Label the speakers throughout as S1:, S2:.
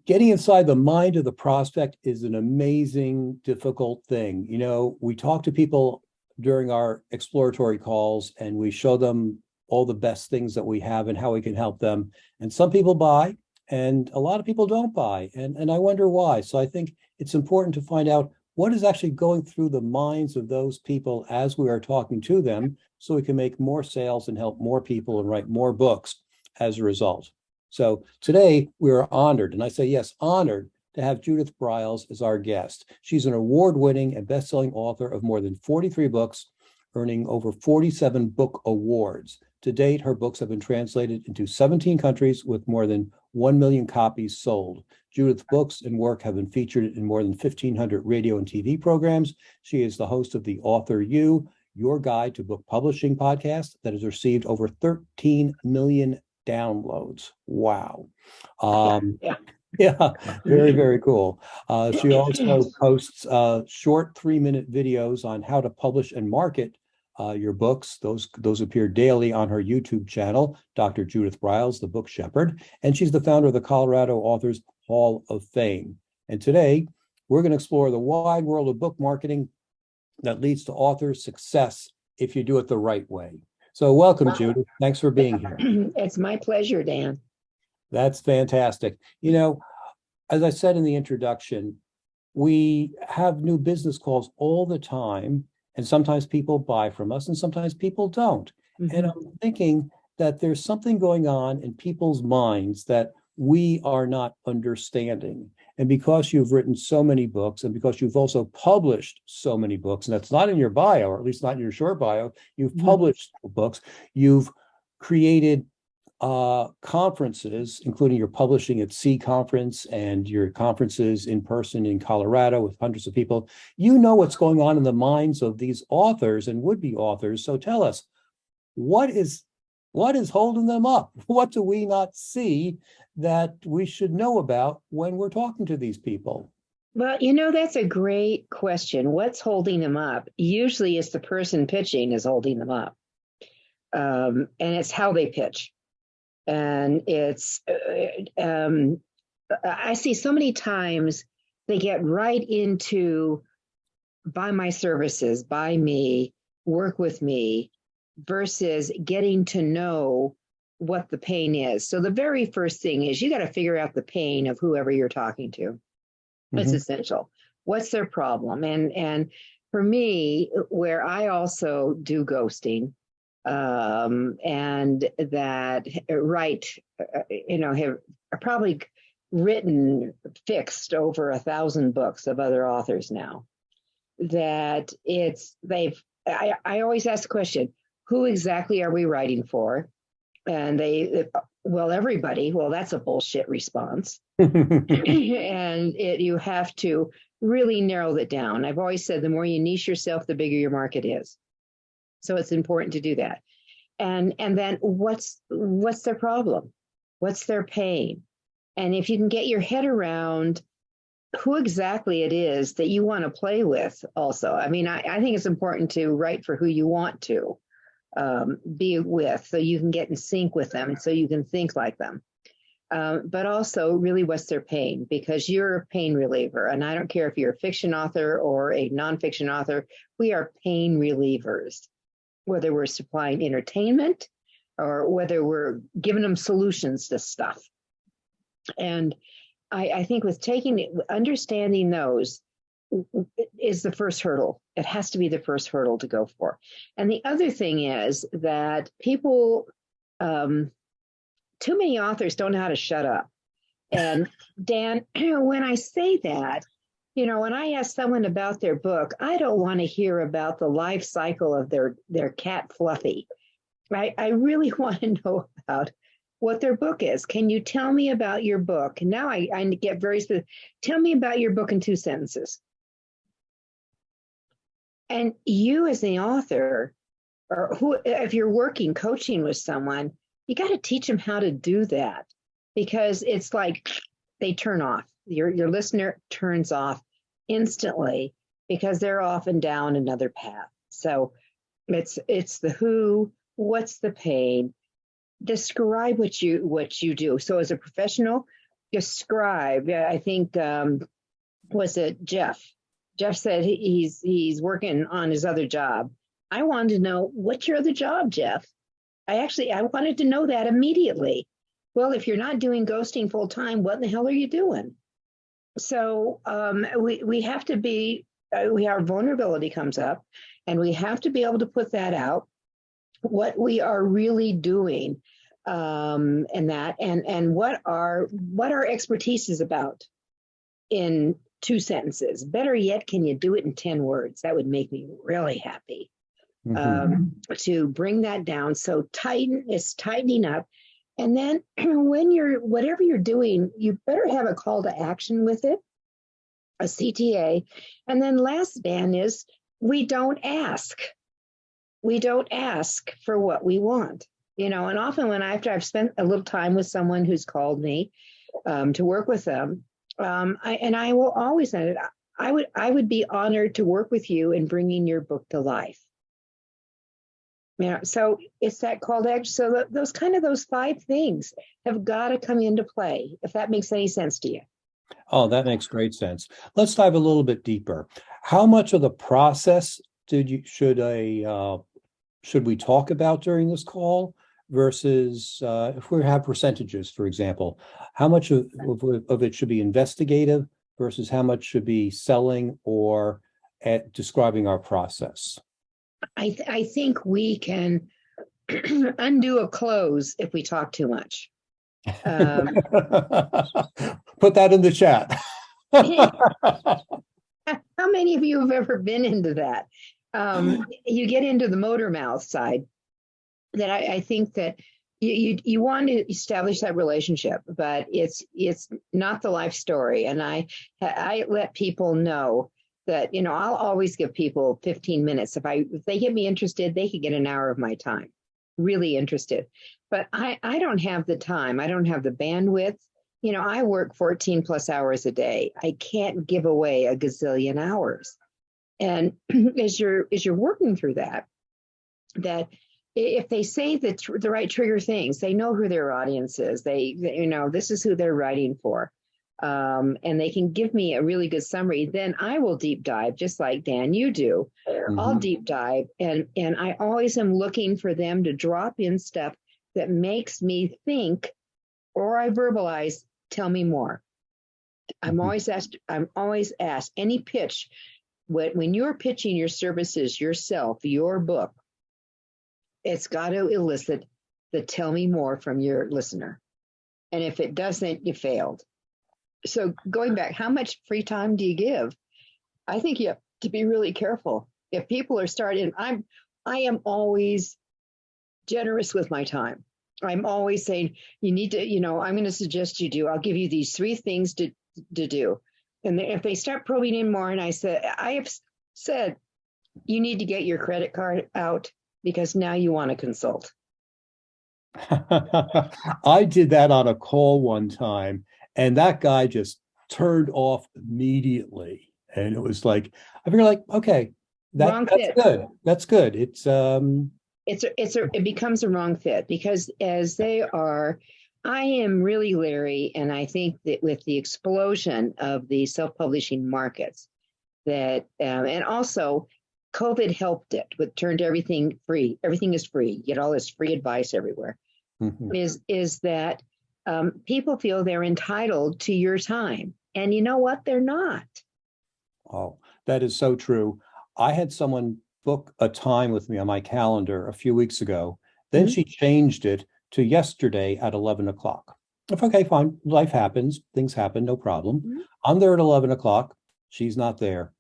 S1: Getting inside the mind of the prospect is an amazing, difficult thing. You know, we talk to people during our exploratory calls and we show them all the best things that we have and how we can help them. And some people buy and a lot of people don't buy. And I wonder why. So I think it's important to find out what is actually going through the minds of those people as we are talking to them so we can make more sales and help more people and write more books as a result. So today we are honored, and I say yes, honored to have Judith Briles as our guest. She's an award-winning and best-selling author of more than 43 books, earning over 47 book awards. To date, her books have been translated into 17 countries with more than 1 million copies sold. Judith's books and work have been featured in more than 1,500 radio and TV programs. She is the host of the Author You, Your Guide to Book Publishing podcast that has received over 13 million downloads. Wow. Yeah, very, very cool. She also posts short 3-minute videos on how to publish and market your books. Those appear daily on her YouTube channel, Dr. Judith Briles, the Book Shepherd, and she's the founder of the Colorado Authors Hall of Fame. And today, we're going to explore the wide world of book marketing that leads to author success if you do it the right way. So welcome, Judith. Thanks for being here.
S2: It's my pleasure, Dan.
S1: That's fantastic. You know, as I said in the introduction, we have new business calls all the time, and sometimes people buy from us and sometimes people don't. Mm-hmm. And I'm thinking that there's something going on in people's minds that we are not understanding. And because you've written so many books and because you've also published so many books, and that's not in your bio, or at least not in your short bio, you've published books, you've created conferences, including your Publishing at Sea conference and your conferences in person in Colorado with hundreds of people. You know what's going on in the minds of these authors and would-be authors. So tell us, what is holding them up? What do we not see that we should know about when we're talking to these people?
S2: Well, you know, that's a great question. What's holding them up? Usually it's the person pitching is holding them up. And it's how they pitch. And it's, I see so many times they get right into buy my services, buy me, work with me, versus getting to know what the pain is. So the very first thing is you got to figure out the pain of whoever you're talking to. It's essential. What's their problem? And for me, where I also do ghosting, and that have probably fixed over 1,000 books of other authors now, that I always ask the question, who exactly are we writing for? And everybody. Well, that's a bullshit response. And you have to really narrow that down. I've always said the more you niche yourself, the bigger your market is. So it's important to do that. And then what's their problem? What's their pain? And if you can get your head around who exactly it is that you want to play with also. I mean, I think it's important to write for who you want to be with, so you can get in sync with them, so you can think like them. But also really what's their pain, because you're a pain reliever. And I don't care if you're a fiction author or a nonfiction author, we are pain relievers, whether we're supplying entertainment or whether we're giving them solutions to stuff. And I think with understanding those is the first hurdle. It has to be the first hurdle to go for. And the other thing is that people, too many authors don't know how to shut up. And Dan, when I say that, you know, when I ask someone about their book, I don't want to hear about the life cycle of their cat Fluffy. Right? I really want to know about what their book is. Can you tell me about your book? And now I get very specific. Tell me about your book in 2 sentences. And you as the author, or if you're coaching with someone, you got to teach them how to do that, because it's like they turn off. Your listener turns off instantly because they're often down another path. So it's the who, what's the pain, describe what you do. So as a professional, describe, I think, was it Jeff? Jeff said he's working on his other job. I wanted to know, what's your other job, Jeff? I wanted to know that immediately. Well, if you're not doing ghosting full time, what in the hell are you doing? So we have to be, our vulnerability comes up, and we have to be able to put that out, what we are really doing, and that, and what our expertise is about in 2 sentences. Better yet, can you do it in 10 words? That would make me really happy. To bring that down. So tightening up. And then when whatever you're doing, you better have a call to action with it, a CTA. And then last, Dan, is we don't ask. We don't ask for what we want. And often after I've spent a little time with someone who's called me to work with them, I will always say, I would be honored to work with you in bringing your book to life. So it's that call to action. So those 5 things have got to come into play, if that makes any sense to you.
S1: Oh, that makes great sense. Let's dive a little bit deeper. How much of the process should we talk about during this call versus if we have percentages, for example, how much of it should be investigative versus how much should be selling or describing our process?
S2: I think we can undo a close if we talk too much.
S1: Put that in the chat.
S2: How many of you have ever been into that? You get into the motor mouth side. That I think that you want to establish that relationship, but it's not the life story. And I let people know that, I'll always give people 15 minutes. If they get me interested, they could get an hour of my time, really interested. But I don't have the time. I don't have the bandwidth. I work 14 plus hours a day. I can't give away a gazillion hours. And as you're working through that if they say the right trigger things, they know who their audience is. They this is who they're writing for. And they can give me a really good summary, then I will deep dive, just like Dan, you do. I'll deep dive, and I always am looking for them to drop in stuff that makes me think, or I verbalize, tell me more. I'm always asked any pitch, when you're pitching your services, yourself, your book, it's got to elicit the tell me more from your listener. And if it doesn't, you failed. So going back, how much free time do you give? I think you have to be really careful. If people are starting, I am always generous with my time. I'm always saying, you need to, I'm going to suggest you do. I'll give you these 3 things to do. And if they start probing in more, and I have said, you need to get your credit card out because now you want to consult.
S1: I did that on a call one time, and that guy just turned off immediately. And it was like, I figured, like, okay, that's good. That's good.
S2: It becomes a wrong fit, because I am really leery, and I think that with the explosion of the self-publishing markets, that and also COVID helped it, with turned everything free. Everything is free. You get all this free advice everywhere. Is that people feel they're entitled to your time, and you know what? They're not.
S1: Oh, that is so true. I had someone book a time with me on my calendar a few weeks ago. Then she changed it to yesterday at 11 o'clock. Okay, fine. Life happens. Things happen. No problem. I'm there at 11 o'clock. She's not there.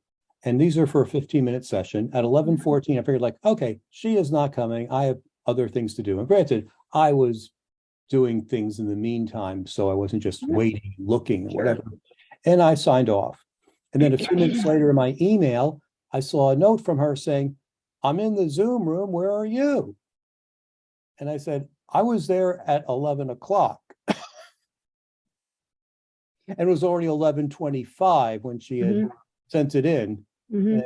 S1: And these are for a 15-minute session. At 11:14, I figured, like, okay, she is not coming. I have other things to do. And granted, I was doing things in the meantime, so I wasn't just waiting, looking, or whatever. And I signed off. And then a few minutes later in my email, I saw a note from her saying, I'm in the Zoom room. Where are you? And I said, I was there at 11 o'clock. And it was already 11:25 when she had sent it in. And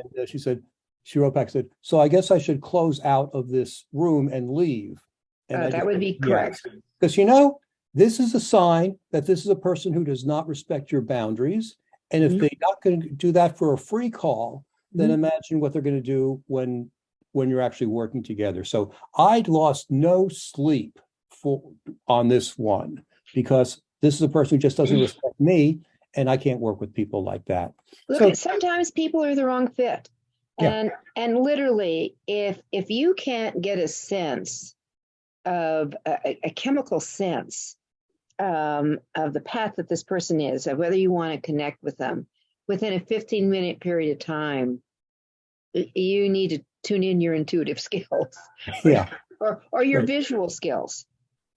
S1: she wrote back, said, so I guess I should close out of this room and leave. And
S2: that would be correct.
S1: Because, this is a sign that this is a person who does not respect your boundaries. And if they're not going to do that for a free call, then imagine what they're going to do when you're actually working together. So I'd lost no sleep on this one, because this is a person who just doesn't respect me, and I can't work with people like that.
S2: Look, sometimes people are the wrong fit.
S1: Yeah.
S2: And literally, if you can't get a sense of a chemical sense of the path that this person is, of whether you want to connect with them within a 15-minute period of time, you need to tune in your intuitive skills, or your visual skills.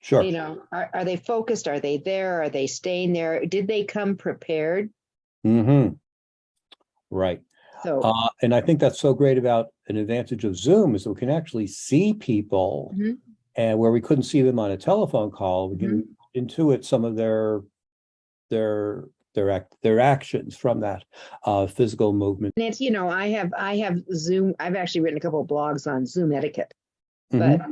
S1: Sure.
S2: You know, are they focused? Are they there? Are they staying there? Did they come prepared?
S1: Right.
S2: So,
S1: and I think that's so great about an advantage of Zoom is we can actually see people, and where we couldn't see them on a telephone call, we can intuit some of their actions from that physical movement.
S2: and it's, I have Zoom. I've actually written a couple of blogs on Zoom etiquette, but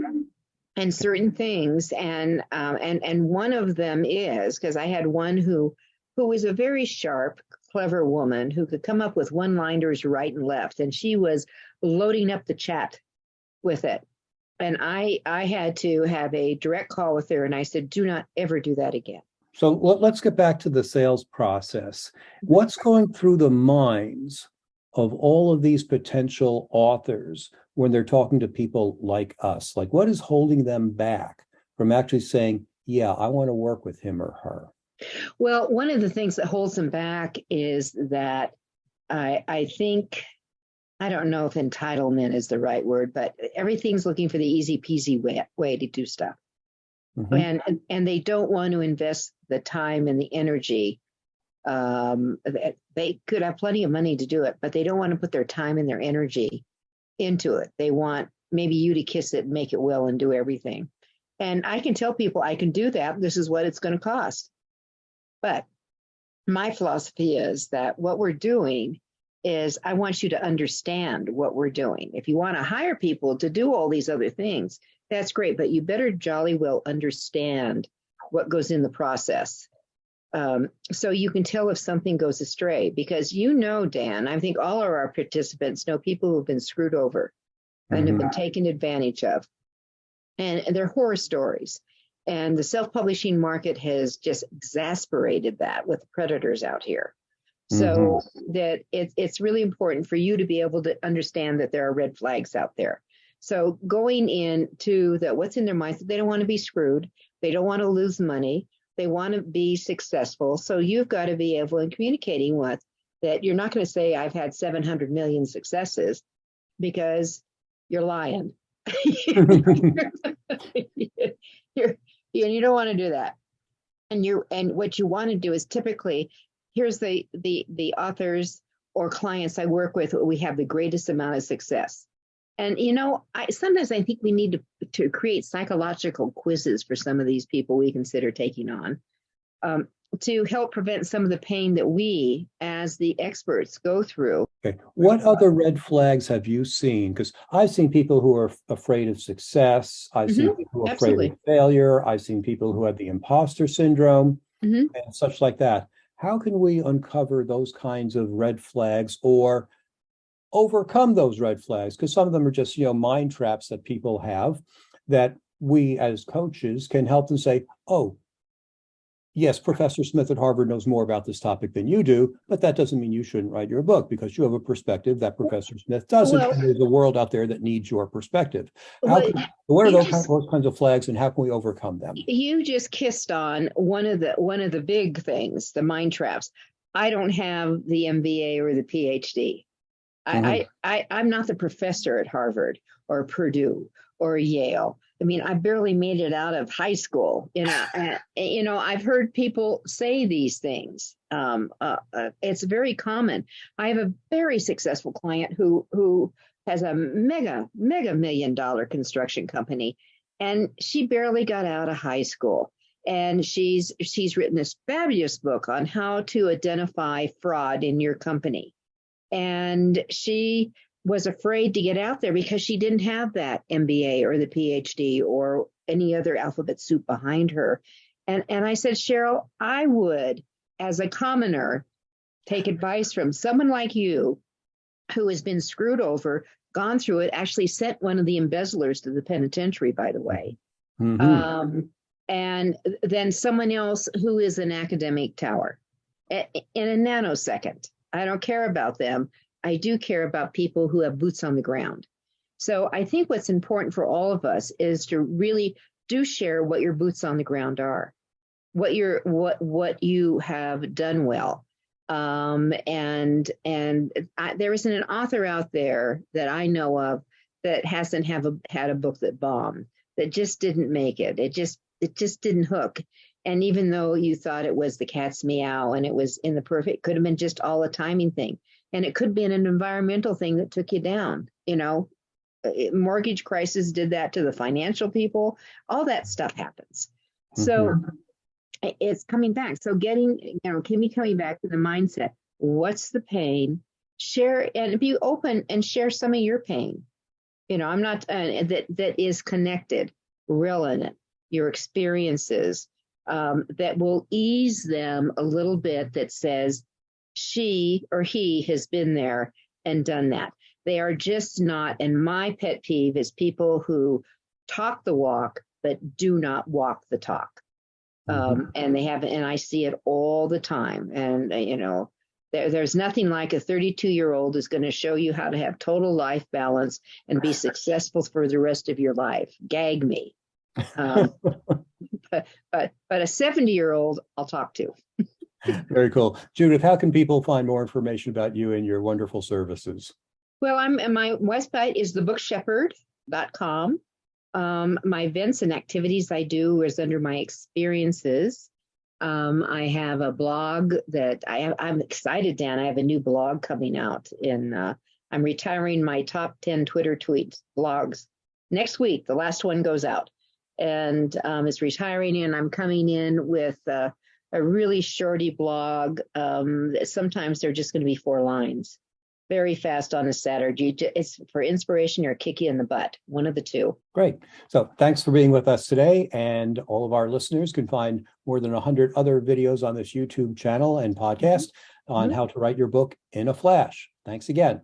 S2: and certain things, and one of them is because I had one who was a very sharp, clever woman who could come up with one-liners right and left, and she was loading up the chat with it. And I had to have a direct call with her, and I said, do not ever do that again.
S1: So let's get back to the sales process. What's going through the minds of all of these potential authors when they're talking to people like us? Like, what is holding them back from actually saying, yeah, I want to work with him or her?
S2: Well, one of the things that holds them back is that I think, I don't know if entitlement is the right word, but everything's looking for the easy peasy way to do stuff. And they don't want to invest the time and the energy. They could have plenty of money to do it, but they don't want to put their time and their energy into it. They want maybe you to kiss it and make it well and do everything. And I can tell people I can do that. This is what it's going to cost. But my philosophy is that what we're doing is I want you to understand what we're doing. If you want to hire people to do all these other things, that's great, but you better jolly well understand what goes in the process. So you can tell if something goes astray, because Dan, I think all of our participants know people who have been screwed over and have been taken advantage of. And they're horror stories. And the self-publishing market has just exasperated that with predators out here. So that it's really important for you to be able to understand that there are red flags out there. So going into what's in their minds, they don't want to be screwed. They don't want to lose money. They want to be successful. So you've got to be able, in communicating with, that you're not going to say, I've had 700 million successes, because you're lying. You don't want to do that. And what you want to do is typically, here's the authors or clients I work with, we have the greatest amount of success. And, sometimes I think we need to create psychological quizzes for some of these people we consider taking on, to help prevent some of the pain that we, as the experts, go through.
S1: Okay. What other red flags have you seen? Because I've seen people who are afraid of success. I've seen people who are afraid of failure. I've seen people who have the imposter syndrome and such like that. How can we uncover those kinds of red flags or overcome those red flags? Because some of them are just, mind traps that people have, that we as coaches can help them say, oh, yes, Professor Smith at Harvard knows more about this topic than you do, but that doesn't mean you shouldn't write your book, because you have a perspective that Professor Smith doesn't. And there's a world out there that needs your perspective. What are those kinds of flags, and how can we overcome them?
S2: You just kissed on one of the big things, the mind traps. I don't have the MBA or the PhD. I'm not the professor at Harvard or Purdue or Yale. I mean, I barely made it out of high school. I've heard people say these things. It's very common. I have a very successful client who has a mega $1 million construction company, and she barely got out of high school. And she's written this fabulous book on how to identify fraud in your company. And she was afraid to get out there because she didn't have that MBA or the PhD or any other alphabet soup behind her. And I said, Cheryl, I would, as a commoner, take advice from someone like you who has been screwed over, gone through it, actually sent one of the embezzlers to the penitentiary, by the way. And then someone else who is an academic tower in a nanosecond. I don't care about them. I do care about people who have boots on the ground. So I think what's important for all of us is to really do share what your boots on the ground are, what you have done well. There isn't an author out there that I know of that hasn't had a book that bombed, that just didn't make it. It just didn't hook. And even though you thought it was the cat's meow and it was in the perfect, could have been just all a timing thing. And it could have been an environmental thing that took you down. Mortgage crisis did that to the financial people. All that stuff happens. So it's coming back. So Kimmy coming back to the mindset. What's the pain? Share and be open and share some of your pain. I'm not that is connected, real in it. Your experiences that will ease them a little bit. That says she or he has been there and done that. They are just not. And my pet peeve is people who talk the walk but do not walk the talk. And they haven't, and I see it all the time. And, there's nothing like a 32-year-old is going to show you how to have total life balance and be successful for the rest of your life. Gag me. But a 70-year-old I'll talk to.
S1: Very cool. Judith, how can people find more information about you and your wonderful services?
S2: Well, my website is thebookshepherd.com. My events and activities I do is under my experiences. I have a blog that I'm excited, Dan. I have a new blog coming out I'm retiring my top 10 Twitter tweets blogs next week. The last one goes out and it's retiring, and I'm coming in with a really shorty blog. Sometimes they're just going to be 4 lines. Very fast on a Saturday. It's for inspiration or kick you in the butt, one of the two.
S1: Great. So thanks for being with us today. And all of our listeners can find more than 100 other videos on this YouTube channel and podcast on how to write your book in a flash. Thanks again.